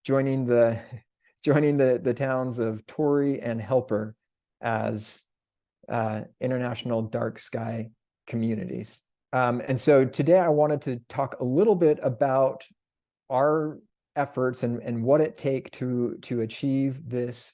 joining the towns of Torrey and Helper as international dark sky communities. And so today I wanted to talk a little bit about our efforts and what it takes to achieve this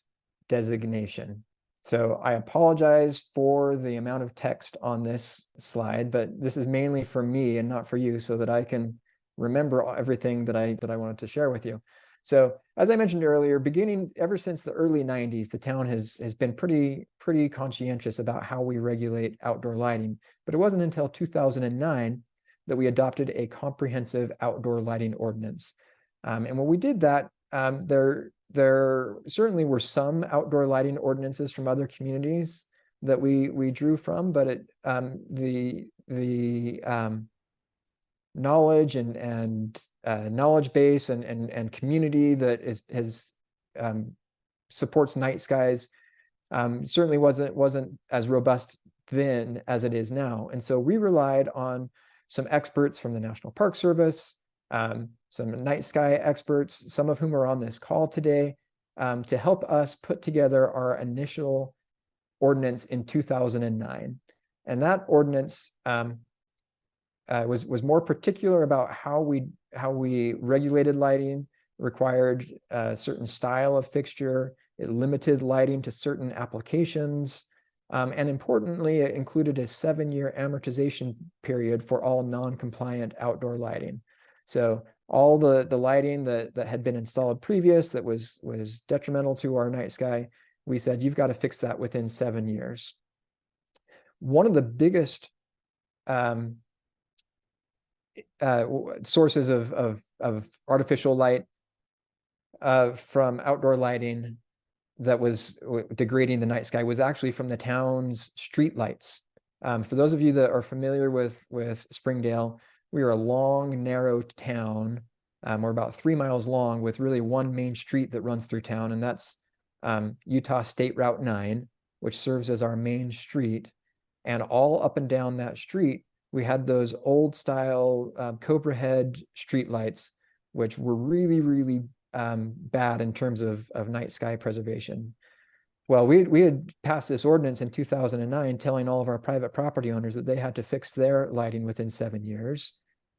designation. So I apologize for the amount of text on this slide, but this is mainly for me and not for you, so that I can remember everything that I wanted to share with you. So as I mentioned earlier, beginning ever since the early 90s, the town has been pretty conscientious about how we regulate outdoor lighting. But it wasn't until 2009 that we adopted a comprehensive outdoor lighting ordinance. And when we did that, there certainly were some outdoor lighting ordinances from other communities that we drew from, but the knowledge and knowledge base and community that supports night skies certainly wasn't as robust then as it is now. And so we relied on some experts from the National Park Service, some night sky experts, some of whom are on this call today, to help us put together our initial ordinance in 2009. And that ordinance was more particular about how we regulated lighting, required a certain style of fixture. It limited lighting to certain applications. And importantly, it included a 7-year amortization period for all non-compliant outdoor lighting. So all the lighting that had been installed previous that was detrimental to our night sky, we said, you've got to fix that within 7 years. One of the biggest sources of artificial light from outdoor lighting that was degrading the night sky was actually from the town's street lights. For those of you that are familiar with Springdale, we are a long, narrow town. We're about 3 miles long with really one main street that runs through town, and that's Utah State Route 9, which serves as our main street. And all up and down that street, we had those old style Cobra head street lights, which were really bad in terms of night sky preservation. Well, we had passed this ordinance in 2009 telling all of our private property owners that they had to fix their lighting within 7 years.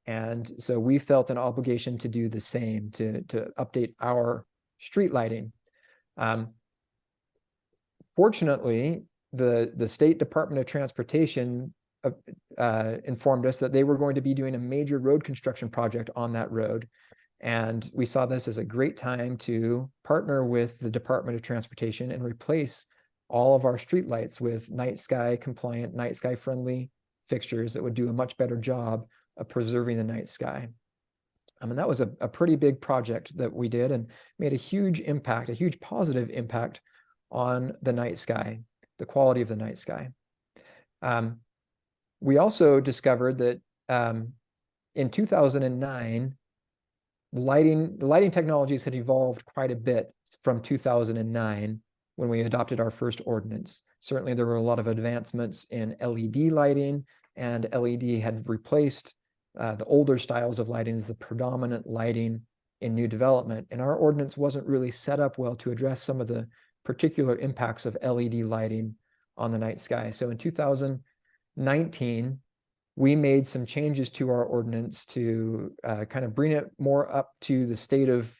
And so we felt an obligation to do the same, to update our street lighting. Fortunately, the State Department of Transportation informed us that they were going to be doing a major road construction project on that road. And we saw this as a great time to partner with the Department of Transportation and replace all of our streetlights with night sky compliant, night sky friendly fixtures that would do a much better job of preserving the night sky. And that was a pretty big project that we did and made a huge impact, a huge positive impact on the night sky, the quality of the night sky. We also discovered that in 2009, the lighting technologies had evolved quite a bit from 2009 when we adopted our first ordinance. Certainly, there were a lot of advancements in LED lighting, and LED had replaced the older styles of lighting as the predominant lighting in new development. And our ordinance wasn't really set up well to address some of the particular impacts of LED lighting on the night sky. So in 2019, we made some changes to our ordinance to kind of bring it more up to the state of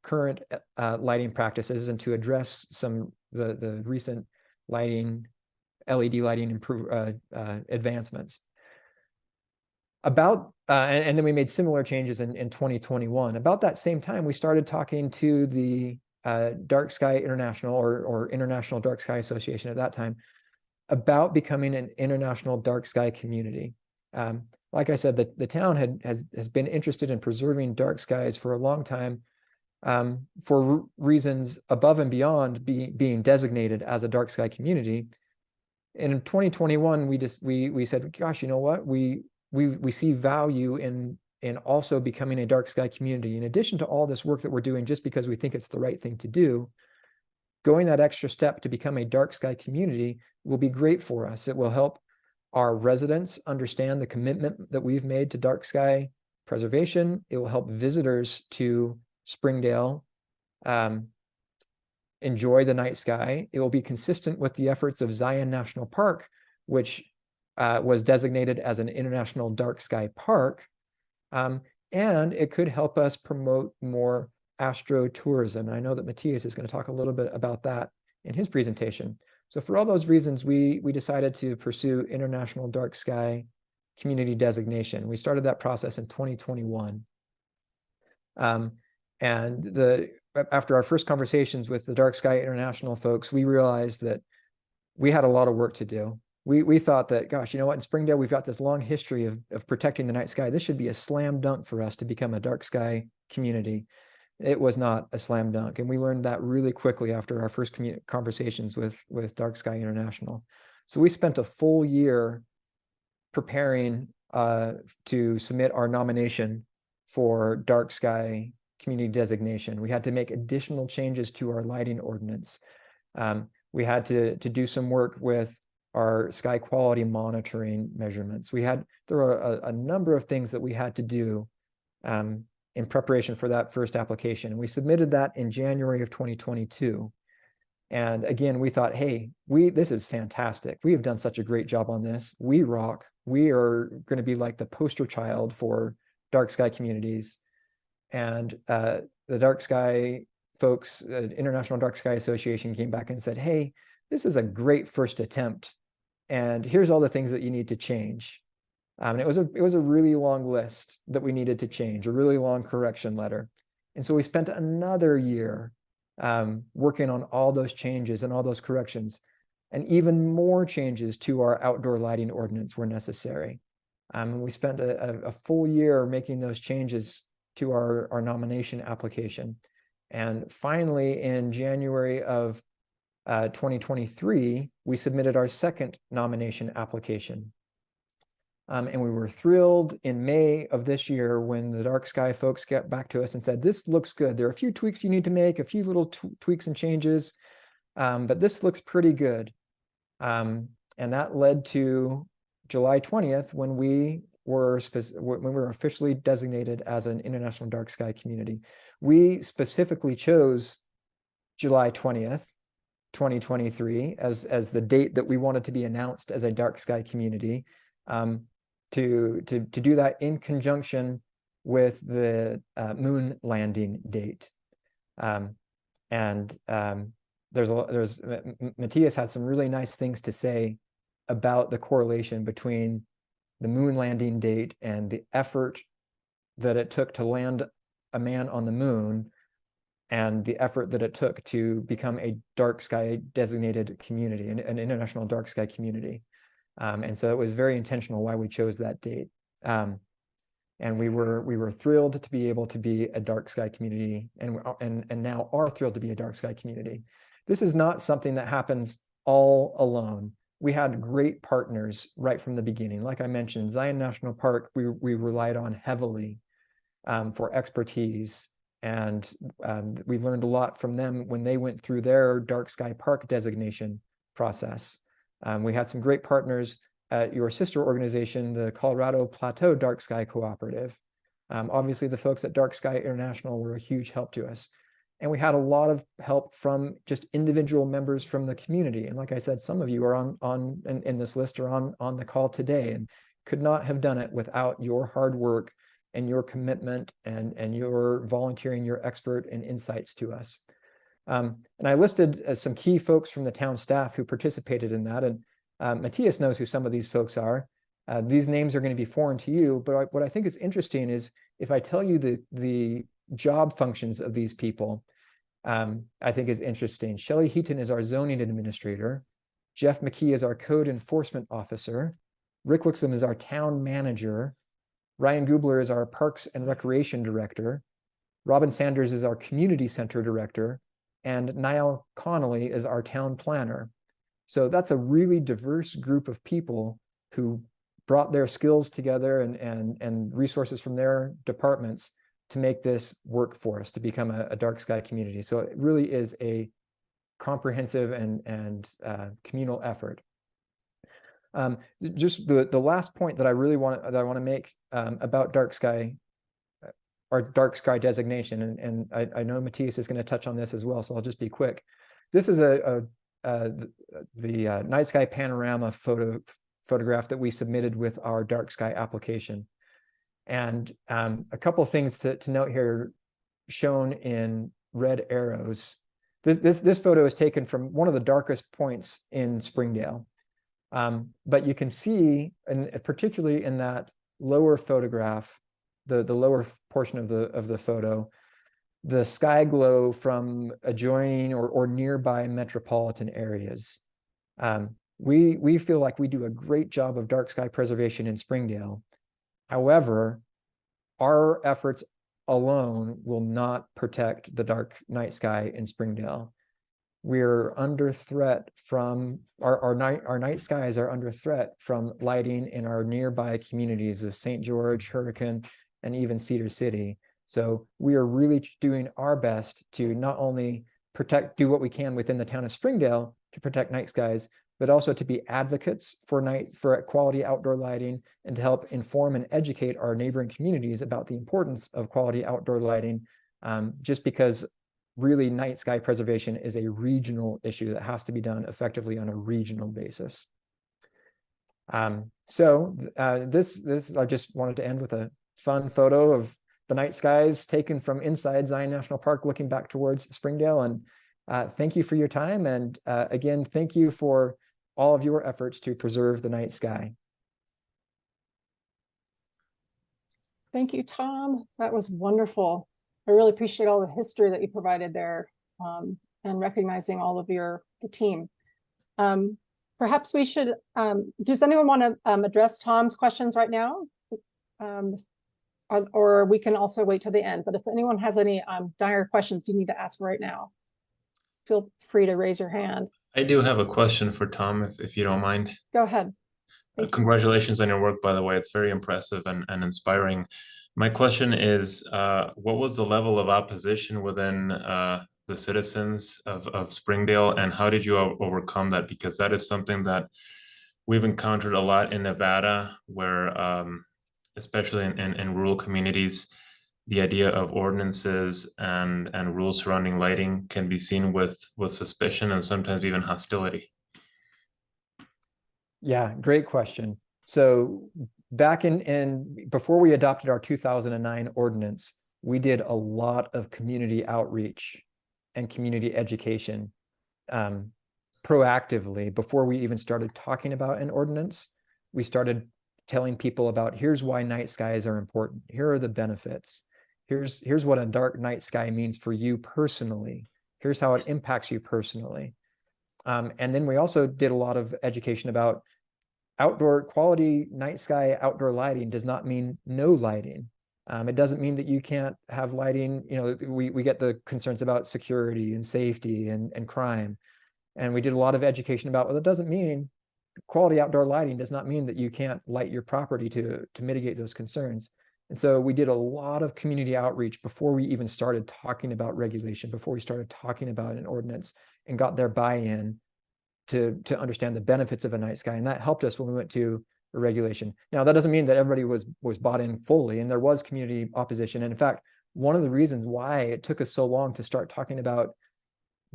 current lighting practices and to address some the recent LED lighting advancements. And then we made similar changes in 2021. About that same time, we started talking to the Dark Sky International or International Dark Sky Association at that time about becoming an international dark sky community. Like I said, the town has been interested in preserving dark skies for a long time, for reasons above and beyond being designated as a dark sky community. And in 2021, we said, gosh, you know what? We see value in also becoming a dark sky community. In addition to all this work that we're doing, just because we think it's the right thing to do, going that extra step to become a dark sky community will be great for us. It will help our residents understand the commitment that we've made to dark sky preservation. It will help visitors to Springdale enjoy the night sky. It will be consistent with the efforts of Zion National Park, which was designated as an international dark sky park. And it could help us promote more astrotourism. I know that Matthias is going to talk a little bit about that in his presentation. So for all those reasons, we decided to pursue International Dark Sky Community Designation. We started that process in 2021. And after our first conversations with the Dark Sky International folks, we realized that we had a lot of work to do. We thought that, gosh, you know what, in Springdale, we've got this long history of protecting the night sky. This should be a slam dunk for us to become a dark sky community. It was not a slam dunk. And we learned that really quickly after our first conversations with Dark Sky International. So we spent a full year preparing to submit our nomination for dark sky community designation. We had to make additional changes to our lighting ordinance. We had to do some work with our sky quality monitoring measurements. There were a number of things that we had to do in preparation for that first application. And we submitted that in January of 2022. And again, we thought, hey, this is fantastic. We have done such a great job on this. We rock. We are going to be like the poster child for dark sky communities. And the Dark Sky folks, International Dark Sky Association, came back and said, hey, this is a great first attempt. And here's all the things that you need to change. And it was a really long list that we needed to change, a really long correction letter. And so we spent another year working on all those changes and all those corrections, and even more changes to our outdoor lighting ordinance were necessary. We spent a full year making those changes to our nomination application. And finally, in January of 2023, we submitted our second nomination application. And we were thrilled in May of this year when the Dark Sky folks got back to us and said, this looks good. There are a few tweaks you need to make, a few little tweaks and changes, but this looks pretty good. And that led to July 20th when we were officially designated as an International Dark Sky Community. We specifically chose July 20th, 2023 as the date that we wanted to be announced as a dark sky community, to do that in conjunction with the moon landing date. Matthias had some really nice things to say about the correlation between the moon landing date and the effort that it took to land a man on the moon, and the effort that it took to become a dark sky designated community, an international dark sky community. And so it was very intentional why we chose that date. And we were thrilled to be able to be a dark sky community, and now are thrilled to be a dark sky community. This is not something that happens all alone. We had great partners right from the beginning. Like I mentioned, Zion National Park, we relied on heavily for expertise. And we learned a lot from them when they went through their dark sky park designation process. We had some great partners at your sister organization, the Colorado Plateau Dark Sky Cooperative. Obviously, the folks at Dark Sky International were a huge help to us. And we had a lot of help from just individual members from the community. And like I said, some of you are in this list or on the call today, and could not have done it without your hard work and your commitment and your volunteering your expert and insights to us. And I listed some key folks from the town staff who participated in that. And Matthias knows who some of these folks are. These names are going to be foreign to you, but what I think is interesting is if I tell you the job functions of these people, I think is interesting. Shelley Heaton is our zoning administrator. Jeff McKee is our code enforcement officer. Rick Wixom is our town manager. Ryan Gubler is our Parks and Recreation Director. Robin Sanders is our Community Center Director. And Niall Connolly is our Town Planner. So that's a really diverse group of people who brought their skills together and resources from their departments to make this work for us to become a dark sky community. So it really is a comprehensive and communal effort. Just the last point that I really want to make about dark sky our dark sky designation, and I know Matthias is going to touch on this as well, so I'll just be quick. This is the night sky panorama photograph that we submitted with our dark sky application. And a couple of things to note here, shown in red arrows. This photo is taken from one of the darkest points in Springdale. But you can see, and particularly in that lower photograph, the lower portion of the photo, the sky glow from adjoining or nearby metropolitan areas. We feel like we do a great job of dark sky preservation in Springdale. However, our efforts alone will not protect the dark night sky in Springdale. We're under threat from our night skies are under threat from lighting in our nearby communities of St. George, Hurricane, and even Cedar City. So we are really doing our best to not only do what we can within the town of Springdale to protect night skies, but also to be advocates for quality outdoor lighting, and to help inform and educate our neighboring communities about the importance of quality outdoor lighting, just because really night sky preservation is a regional issue that has to be done effectively on a regional basis. This I just wanted to end with a fun photo of the night skies taken from inside Zion National Park looking back towards Springdale. And thank you for your time. And again, thank you for all of your efforts to preserve the night sky. Thank you, Tom. That was wonderful. I really appreciate all the history that you provided there, and recognizing all of the team. Perhaps we should, does anyone want to address Tom's questions right now? Or we can also wait till the end, but if anyone has any dire questions you need to ask right now, feel free to raise your hand. I do have a question for Tom, if you don't mind. Go ahead. Congratulations on your work, by the way. It's very impressive and inspiring. My question is, what was the level of opposition within the citizens of Springdale, and how did you overcome that? Because that is something that we've encountered a lot in Nevada, where especially in rural communities, the idea of ordinances and rules surrounding lighting can be seen with suspicion and sometimes even hostility. Yeah, great question. So back before we adopted our 2009 ordinance, we did a lot of community outreach and community education proactively. Before we even started talking about an ordinance, we started telling people about, here's why night skies are important. Here are the benefits. Here's what a dark night sky means for you personally. Here's how it impacts you personally. And then we also did a lot of education about outdoor quality night sky outdoor lighting does not mean no lighting. It doesn't mean that you can't have lighting. You know, we get the concerns about security and safety and crime. And we did a lot of education about, well, it doesn't mean quality outdoor lighting does not mean that you can't light your property to mitigate those concerns. And so we did a lot of community outreach before we even started talking about regulation, before we started talking about an ordinance, and got their buy-in to understand the benefits of a night sky. And that helped us when we went to a regulation. Now, that doesn't mean that everybody was bought in fully, and there was community opposition. And in fact, one of the reasons why it took us so long to start talking about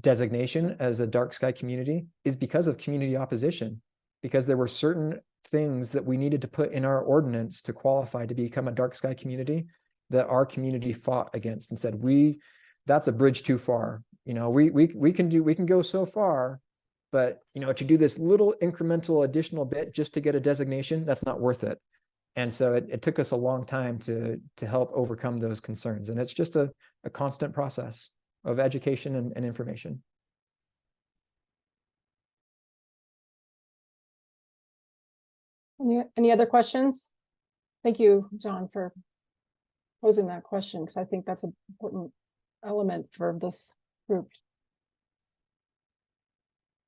designation as a dark sky community is because of community opposition, because there were certain things that we needed to put in our ordinance to qualify to become a dark sky community that our community fought against and said, that's a bridge too far. You know, we can go so far, but you know, to do this little incremental additional bit just to get a designation, that's not worth it. And so it took us a long time to help overcome those concerns. And it's just a constant process of education and information. Any other questions? Thank you, John, for posing that question, because I think that's an important element for this group.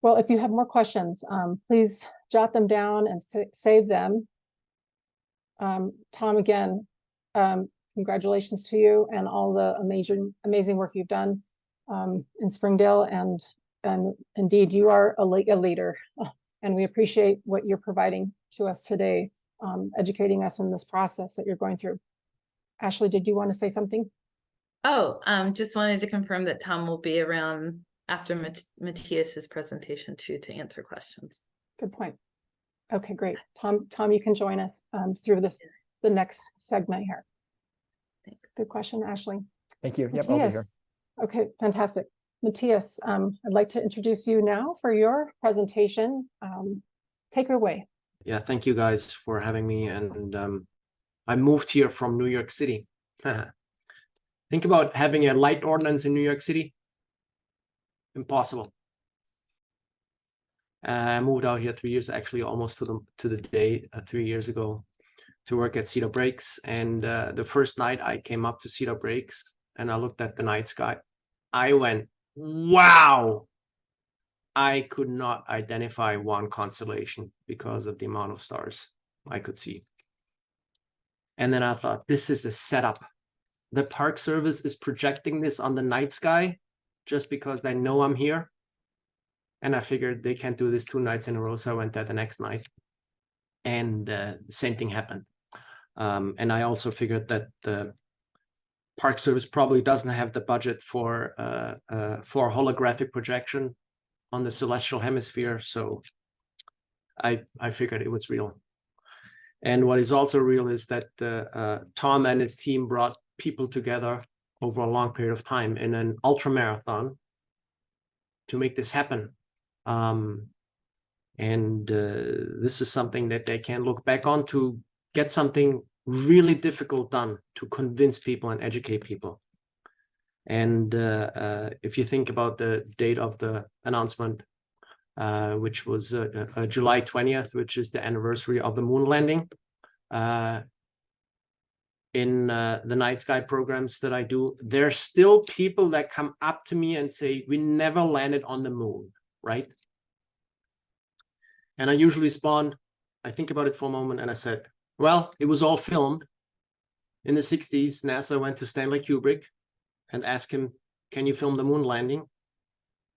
Well, if you have more questions, please jot them down and save them. Tom, again, congratulations to you and all the amazing work you've done in Springdale, and indeed you are a leader, and we appreciate what you're providing to us today, educating us in this process that you're going through. Ashley, did you want to say something? Oh, just wanted to confirm that Tom will be around after Matthias's presentation too, to answer questions. Good point. Okay, great. Tom, you can join us through the next segment here. Thanks. Good question, Ashley. Thank you. Yep, I'll be here. Matthias. Okay, fantastic. Matthias, I'd like to introduce you now for your presentation. Take it away. Yeah, thank you guys for having me. And I moved here from New York City. Think about having a light ordinance in New York City. Impossible. I moved out here 3 years, actually almost to the day 3 years ago, to work at Cedar Breaks. And the first night I came up to Cedar Breaks and I looked at the night sky, I went, wow. I could not identify one constellation because of the amount of stars I could see. And then I thought, this is a setup. The Park Service is projecting this on the night sky just because they know I'm here. And I figured they can't do this 2 nights in a row. So I went there the next night. And the same thing happened. And I also figured that the Park Service probably doesn't have the budget for holographic projection on the celestial hemisphere. So I figured it was real. And what is also real is that Tom and his team brought people together over a long period of time in an ultra marathon to make this happen. This is something that they can look back on to get something really difficult done, to convince people and educate people. And if you think about the date of the announcement, which was July 20th, which is the anniversary of the moon landing, in the night sky programs that I do, there's still people that come up to me and say, we never landed on the moon, right? And I usually respond, I think about it for a moment and I said, well, it was all filmed. In the 60s, NASA went to Stanley Kubrick and asked him, can you film the moon landing?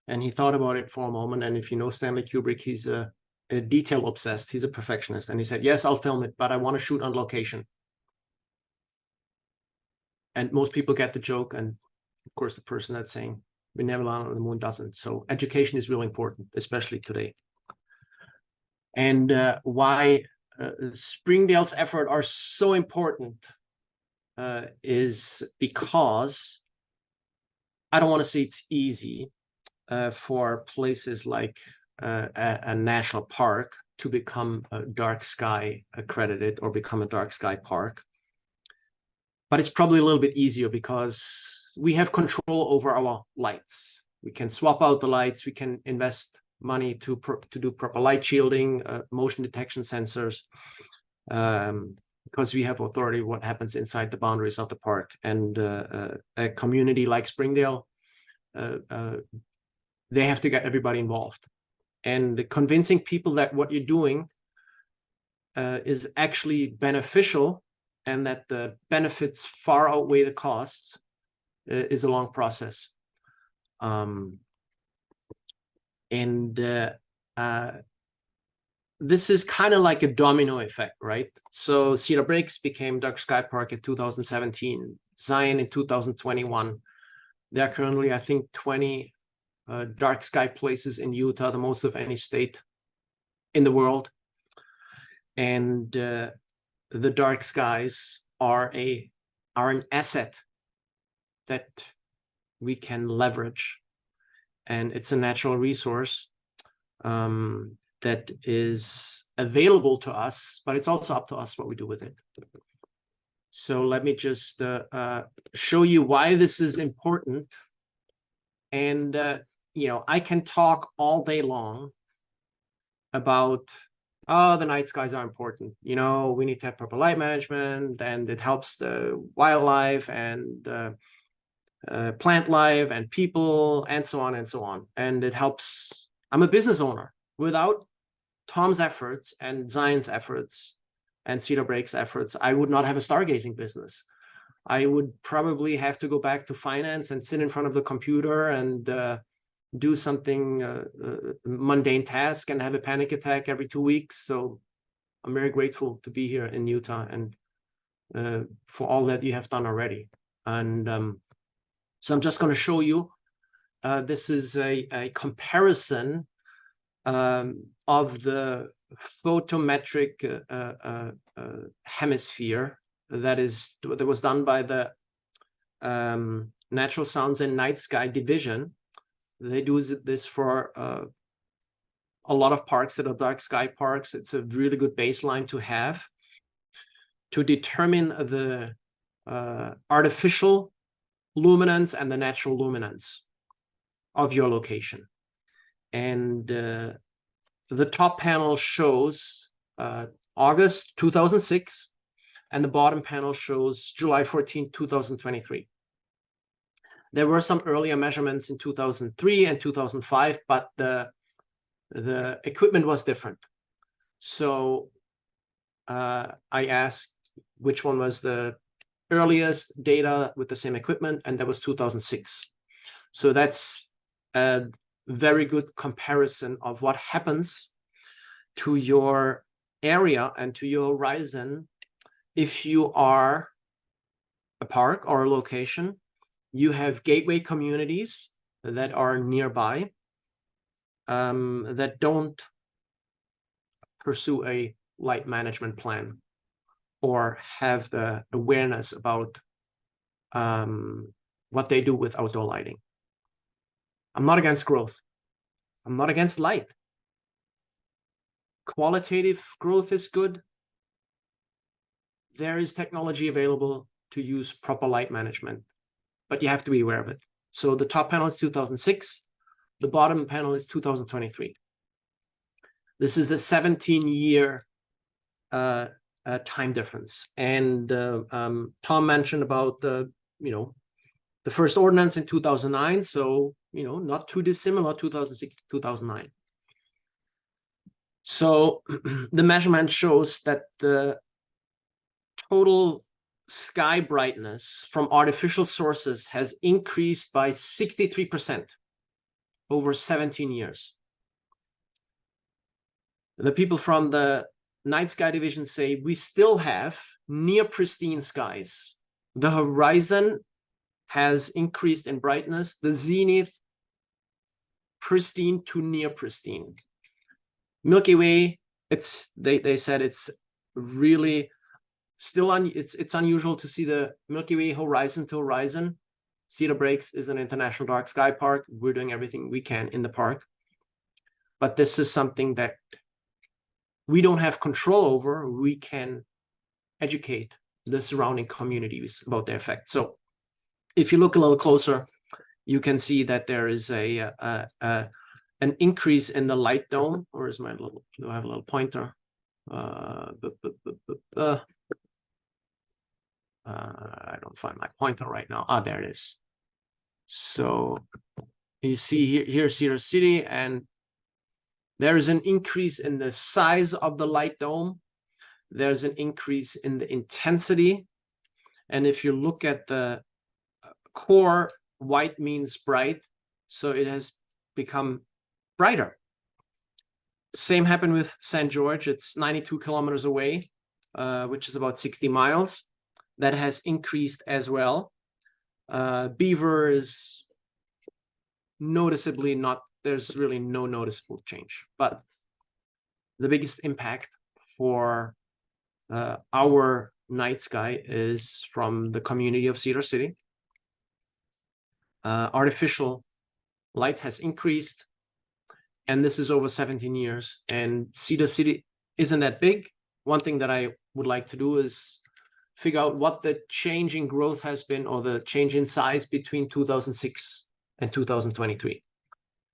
And he thought about it for a moment. And if you know Stanley Kubrick, he's a detail obsessed. He's a perfectionist. And he said, yes, I'll film it, but I want to shoot on location. And most people get the joke. And of course, the person that's saying we never land on the moon doesn't. So education is really important, especially today. And why Springdale's effort are so important is because I don't want to say it's easy for places like a national park to become a dark sky accredited or become a dark sky park. But it's probably a little bit easier because we have control over our lights. We can swap out the lights. We can invest money to do proper light shielding, motion detection sensors, because we have authority what happens inside the boundaries of the park. And a community like Springdale, they have to get everybody involved. And convincing people that what you're doing is actually beneficial and that the benefits far outweigh the costs is a long process. This is kind of like a domino effect, right? So Cedar Breaks became Dark Sky Park in 2017, Zion in 2021. There are currently, I think, 20 dark sky places in Utah, the most of any state in the world. And the dark skies are an asset that we can leverage. And it's a natural resource that is available to us, but it's also up to us what we do with it. So let me just show you why this is important. And, I can talk all day long about, oh, the night skies are important. We need to have proper light management, and it helps the wildlife and plant life and people, and so on and so on. And it helps. I'm a business owner. Without Tom's efforts and Zion's efforts and Cedar Breaks' efforts, I would not have a stargazing business. I would probably have to go back to finance and sit in front of the computer and do something mundane task and have a panic attack every 2 weeks. So I'm very grateful to be here in Utah and for all that you have done already. And so I'm just going to show you. This is a comparison of the photometric hemisphere that was done by the Natural Sounds and Night Sky Division. They do this for a lot of parks that are dark sky parks. It's a really good baseline to have to determine the artificial luminance and the natural luminance of your location. And the top panel shows August 2006, and the bottom panel shows July 14, 2023. There were some earlier measurements in 2003 and 2005, but the equipment was different. So I asked which one was the earliest data with the same equipment, and that was 2006. So that's a very good comparison of what happens to your area and to your horizon if you are a park or a location. You have gateway communities that are nearby that don't pursue a light management plan or have the awareness about what they do with outdoor lighting. I'm not against growth. I'm not against light. Qualitative growth is good. There is technology available to use proper light management, but you have to be aware of it. So the top panel is 2006. The bottom panel is 2023. This is a 17-year time difference. And Tom mentioned about the first ordinance in 2009. So, not too dissimilar, 2006, 2009. So the measurement shows that the total sky brightness from artificial sources has increased by 63% over 17 years. The people from the Night Sky Division say we still have near pristine skies. The horizon has increased in brightness, the zenith pristine to near pristine. Milky Way, they said it's really still it's unusual to see the Milky Way horizon to horizon. Cedar Breaks is an international dark sky park. We're doing everything we can in the park, but this is something that we don't have control over. We can educate the surrounding communities about their effect. So if you look a little closer, you can see that there is an increase in the light dome. Or is my little, do I have a little pointer? I don't find my pointer right now. Ah, there it is. So you see here's Cedar City, and there is an increase in the size of the light dome. There's an increase in the intensity. And if you look at the core, white means bright. So it has become brighter. Same happened with St. George. It's 92 kilometers away, which is about 60 miles. That has increased as well. Beaver is noticeably not, there's really no noticeable change. But the biggest impact for our night sky is from the community of Cedar City. Artificial light has increased, and this is over 17 years. And Cedar City isn't that big. One thing that I would like to do is figure out what the change in growth has been, or the change in size between 2006 and 2023.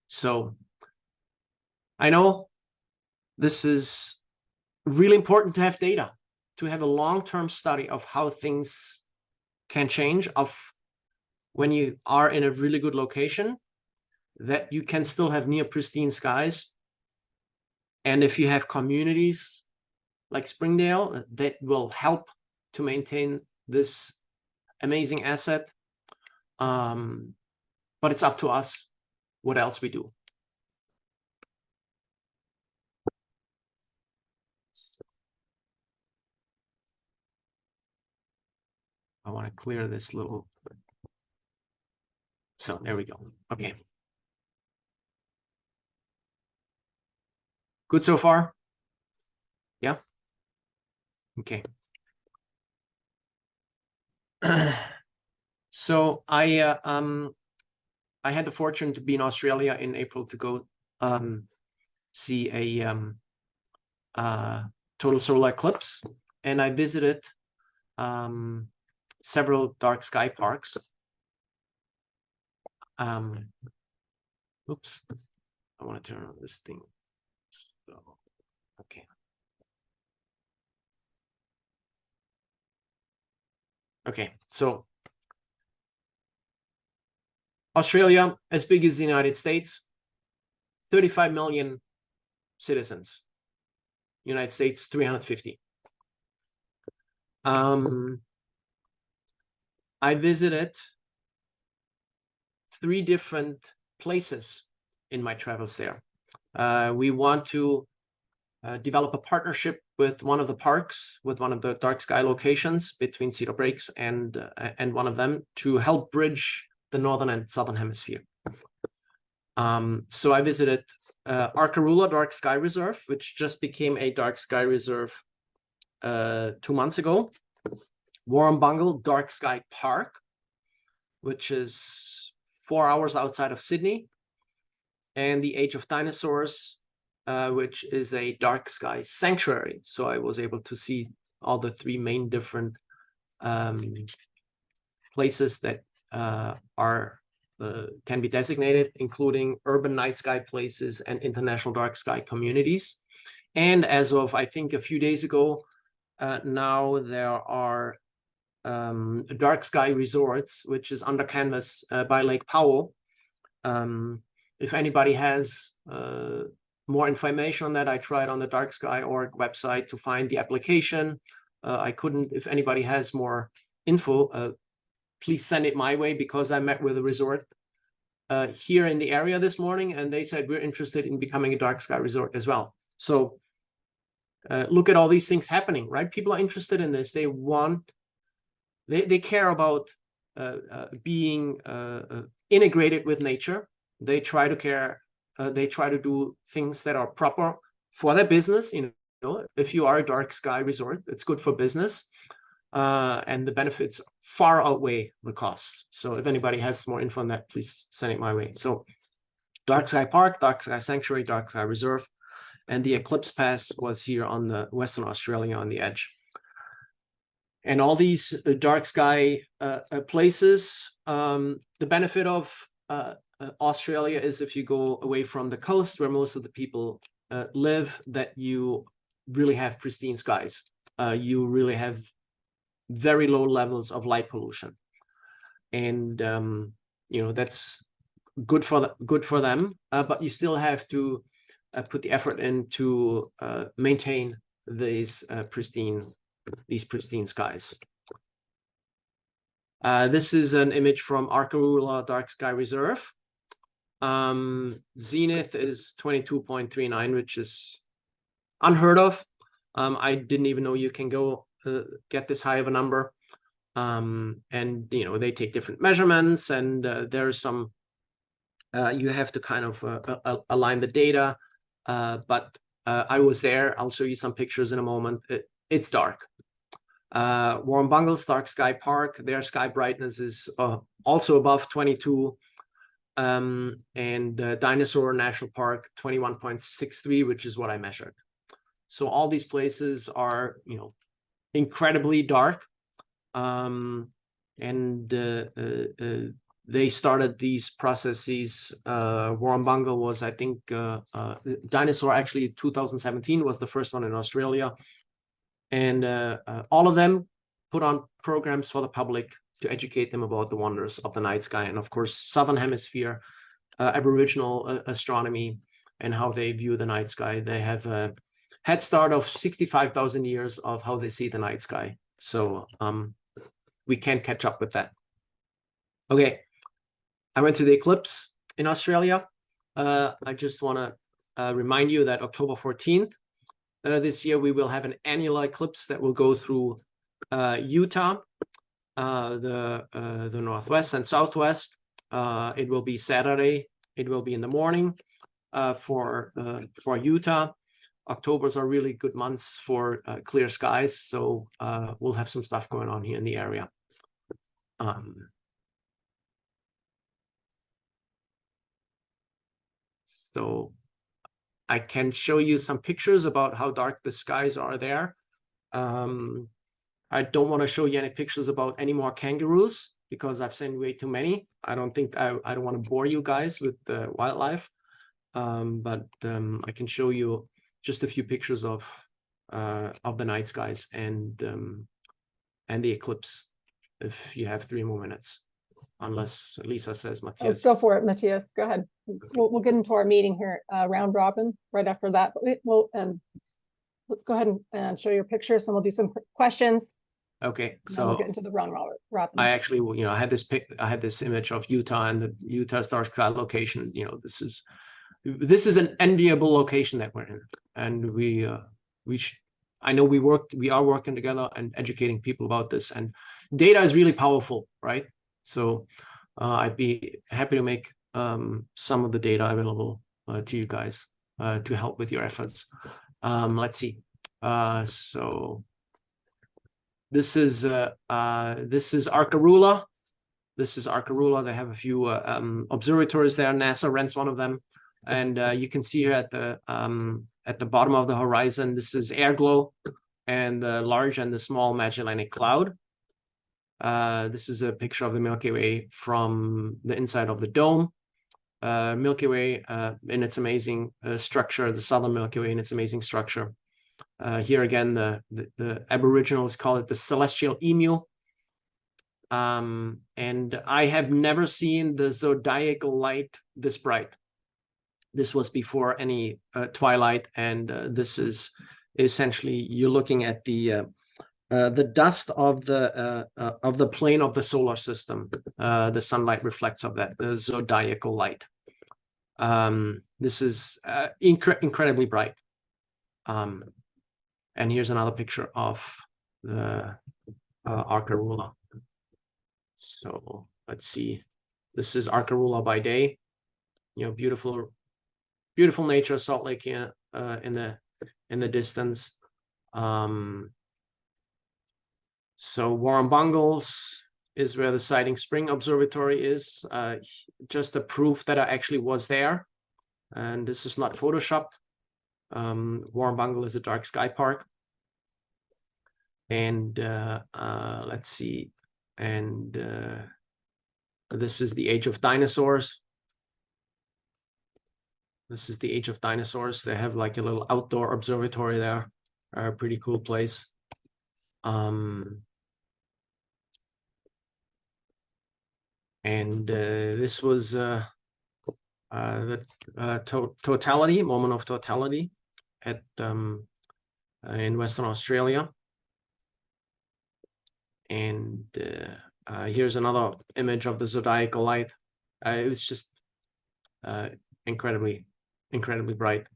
So I know this is really important to have data, to have a long-term study of how things can change, of when you are in a really good location, that you can still have near pristine skies. And if you have communities like Springdale that will help to maintain this amazing asset, but it's up to us what else we do. I want to clear this little. So there we go. Okay. Good so far? Yeah. Okay. So I had the fortune to be in Australia in April to go see a total solar eclipse, and I visited several dark sky parks. Oops, I want to turn on this thing. So, okay. Okay, so Australia, as big as the United States, 35 million citizens. United States, 350. I visited 3 different places in my travels there. We want to develop a partnership with one of the parks, with one of the dark sky locations between Cedar Breaks and one of them, to help bridge the northern and southern hemisphere. So I visited Arkaroola Dark Sky Reserve, which just became a dark sky reserve 2 months ago. Warrumbungle Dark Sky Park, which is 4 hours outside of Sydney, and the Age of Dinosaurs, which is a dark sky sanctuary. So I was able to see all the 3 main different places that can be designated, including urban night sky places and international dark sky communities. And as of, I think, a few days ago, now there are dark sky resorts, which is under canvas by Lake Powell. If anybody has more information on that, I tried on the Dark Sky Org website to find the application. I couldn't. If anybody has more info, please send it my way, because I met with a resort here in the area this morning, and they said we're interested in becoming a dark sky resort as well. So look at all these things happening, right? People are interested in this. They want, they care about being integrated with nature. They try to care. They try to do things that are proper for their business. You know, if you are a dark sky resort, it's good for business, and the benefits far outweigh the costs. So if anybody has more info on that, please send it my way. So Dark Sky Park, Dark Sky Sanctuary, Dark Sky Reserve, and the Eclipse Pass was here on the Western Australia on the edge. And all these dark sky places, the benefit of Australia is, if you go away from the coast where most of the people live, that you really have pristine skies. You really have very low levels of light pollution, and you know, that's good for them. But you still have to put the effort in to maintain these pristine skies. This is an image from Arkaroola Dark Sky Reserve. Zenith is 22.39, which is unheard of. I didn't even know you can go get this high of a number. And you know, they take different measurements, and there's some you have to kind of align the data. But I was there. I'll show you some pictures in a moment. It's dark. Warrumbungle's Dark Sky Park, their sky brightness is also above 22. And Dinosaur National Park, 21.63, which is what I measured. So all these places are, you know, incredibly dark. And they started these processes. Warrumbungle was, I think, Dinosaur actually 2017 was the first one in Australia. And all of them put on programs for the public to educate them about the wonders of the night sky. And of course, Southern Hemisphere, Aboriginal astronomy, and how they view the night sky. They have a head start of 65,000 years of how they see the night sky. So we can catch up with that. Okay, I went to the Eclipse in Australia. I just want to remind you that October 14th, this year, we will have an annular eclipse that will go through Utah. the northwest and southwest. It will be Saturday. It will be in the morning. For Utah, October's are really good months for clear skies. So we'll have some stuff going on here in the area. So I can show you some pictures about how dark the skies are there. I don't want to show you any pictures about any more kangaroos because I've seen way too many. I don't want to bore you guys with the wildlife. But I can show you just a few pictures of the night skies and the eclipse if you have 3 more minutes, unless Lisa says Matthias. Go for it, Matthias. Go ahead. We'll get into our meeting here, round robin, right after that. But let's go ahead and show your pictures, and we'll do some questions. Okay, so we'll get into the round robin. I actually, I had this image of Utah and the Utah's dark sky location. This is an enviable location that we're in, and I know we are working together and educating people about this, and data is really powerful, right? So I'd be happy to make some of the data available to you guys to help with your efforts. Let's see. So this is Arkarula. This is Arkarula. They have a few observatories there. NASA rents one of them. And you can see here at the bottom of the horizon, this is airglow and the large and the small Magellanic Cloud. This is a picture of the Milky Way from the inside of the dome. Milky Way in its amazing structure, the southern Milky Way in its amazing structure. Here again, the Aboriginals call it the celestial emu. And I have never seen the zodiacal light this bright. This was before any twilight, and this is essentially you're looking at the dust of the plane of the solar system. The sunlight reflects of that, the zodiacal light. This is incredibly bright. And here's another picture of the Arkarula. So let's see. This is Arkarula by day. Beautiful nature, Salt Lake here in the distance. So Warrumbungles is where the Siding Spring Observatory is. Just a proof that I actually was there. And this is not photoshopped. Warrumbungle is a dark sky park. And let's see. And this is the Age of Dinosaurs. This is the Age of Dinosaurs. They have like a little outdoor observatory there. A pretty cool place. And this was the totality, moment of totality at in Western Australia. And here's another image of the zodiacal light. It was just incredibly bright.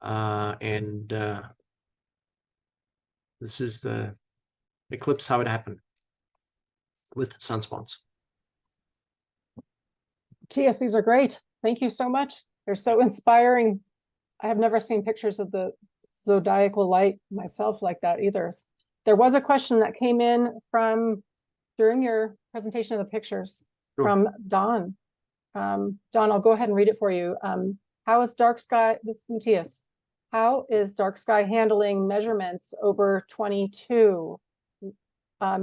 And this is the eclipse, how it happened with sunspots. TSCs are great. Thank you so much. They're so inspiring. I have never seen pictures of the zodiacal light myself like that either. There was a question that came in during your presentation of the pictures. Sure. From Don. Don, I'll go ahead and read it for you. How is dark sky, this is Matthias, how is dark sky handling measurements over 22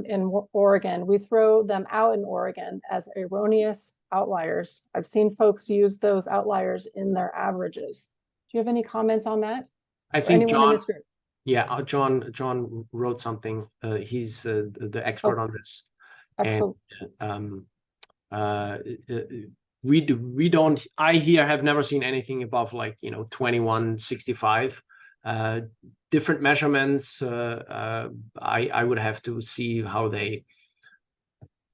in Oregon? We throw them out in Oregon as erroneous outliers. I've seen folks use those outliers in their averages. Do you have any comments on that? I think John, in this group? Yeah, John wrote something. He's the expert on this. Excellent. And we don't. I here have never seen anything above 2165. Different measurements. I would have to see how they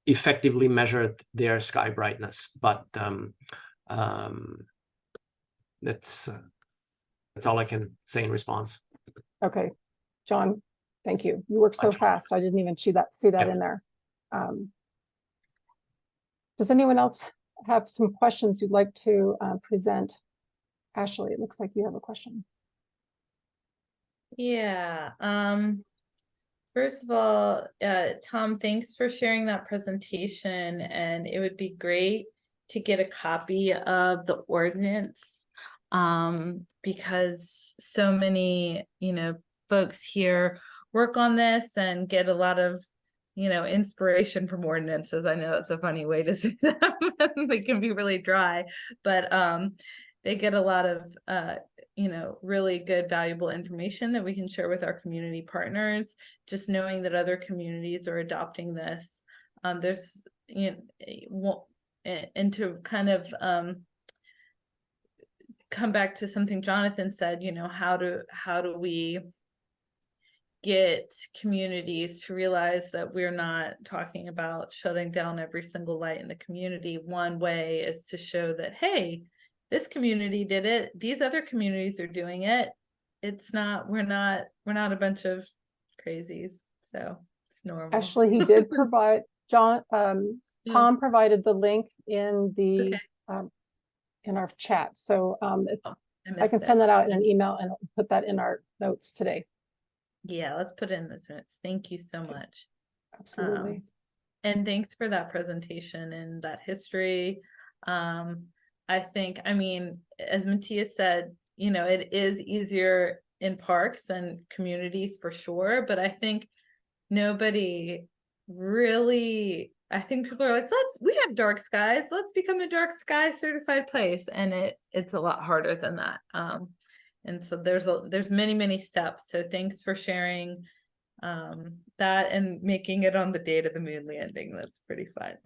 effectively measured their sky brightness, but that's all I can say in response. Okay, John, thank you. You work so fast. I didn't even see that in there. Does anyone else have some questions you'd like to present? Ashley, it looks like you have a question. Yeah. First of all, Tom, thanks for sharing that presentation, and it would be great to get a copy of the ordinance, because so many, folks here work on this and get a lot of, inspiration from ordinances. I know it's a funny way to say them. They can be really dry, but they get a lot of really good, valuable information that we can share with our community partners. Just knowing that other communities are adopting this, there's, and to kind of come back to something Jonathan said, how do we get communities to realize that we're not talking about shutting down every single light in the community. One way is to show that, hey, this community did it, these other communities are doing it. It's not, we're not a bunch of crazies, so it's normal. Actually, he did provide, Tom provided the link in the in our chat, so I can send that out in an email and put that in our notes today. Yeah, let's put it in those notes. Thank you so much. Absolutely. And thanks for that presentation and that history. I think, as Matthias said, it is easier in parks and communities for sure, but I think nobody really, I think people are like, we have dark skies, let's become a dark sky certified place. And it's a lot harder than that. And so there's many steps. So thanks for sharing that and making it on the date of the moon landing. That's pretty fun.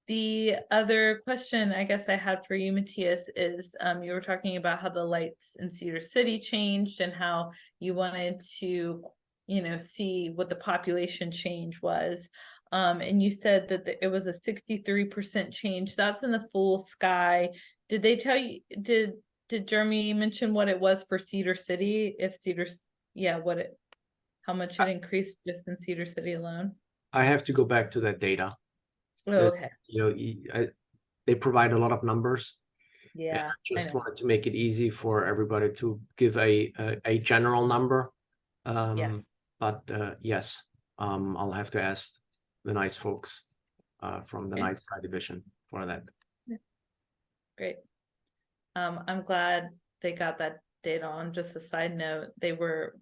The other question I guess I had for you, Matthias, is you were talking about how the lights in Cedar City changed and how you wanted to, see what the population change was. And you said that it was a 63% change. That's in the full sky. Did they tell you, did Jeremy mention what it was for Cedar City? If how much it increased just in Cedar City alone? I have to go back to that data. Oh, okay. They provide a lot of numbers. Yeah. I just wanted to make it easy for everybody to give a general number. Yes. But yes, I'll have to ask the nice folks from the Night Sky Division for that. Great. I'm glad they got that data on. Just a side note,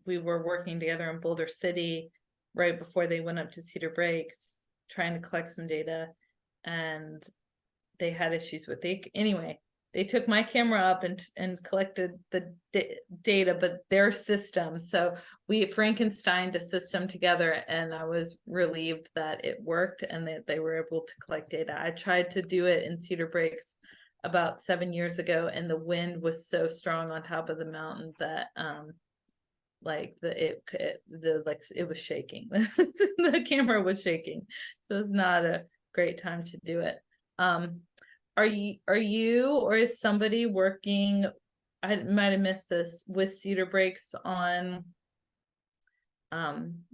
we were working together in Boulder City right before they went up to Cedar Breaks, trying to collect some data, and they had issues with they took my camera up and collected the data, but their system. So we Frankensteined a system together, and I was relieved that it worked and that they were able to collect data. I tried to do it in Cedar Breaks about 7 years ago, and the wind was so strong on top of the mountain that it was shaking. The camera was shaking, so it was not a great time to do it. Are you or is somebody working, I might have missed this, with Cedar Breaks on an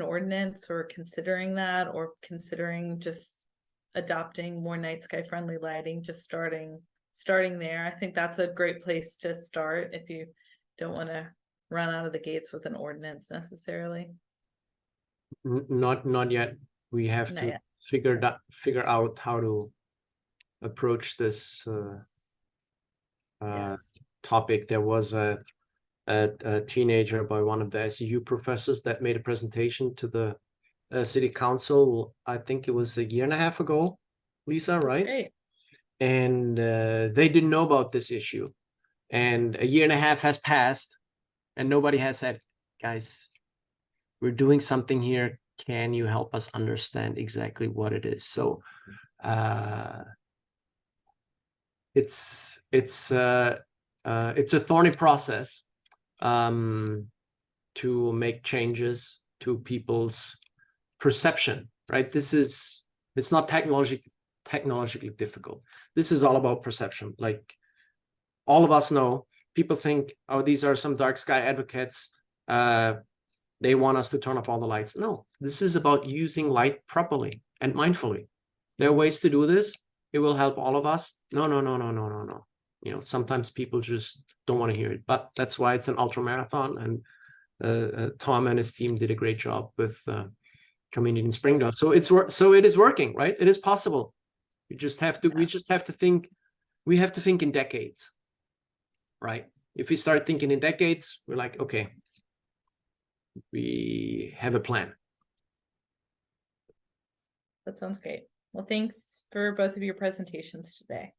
ordinance, or considering that, or considering just adopting more night sky friendly lighting, just starting there? I think that's a great place to start if you don't want to run out of the gates with an ordinance necessarily. Not yet. We have to figure out how to approach this topic. There was a teenager by one of the SU professors that made a presentation to the city council. I think it was 1.5 years ago, Lisa, right? That's great. And they didn't know about this issue, and 1.5 years has passed and nobody has said, guys, we're doing something here, can you help us understand exactly what it is? So it's a thorny process to make changes to people's perception, right? It's not technologically difficult. This is all about perception. Like all of us know, people think, oh, these are some dark sky advocates they want us to turn off all the lights. No, this is about using light properly and mindfully. There are ways to do this. It will help all of us. No. You know, sometimes people just don't want to hear it, but that's why it's an ultra marathon. And Tom and his team did a great job with community in Springdale. So it is working, right? It is possible. We just have to think. We have to think in decades, right? If we start thinking in decades, we're like, okay, we have a plan. That sounds great. Well, thanks for both of your presentations today.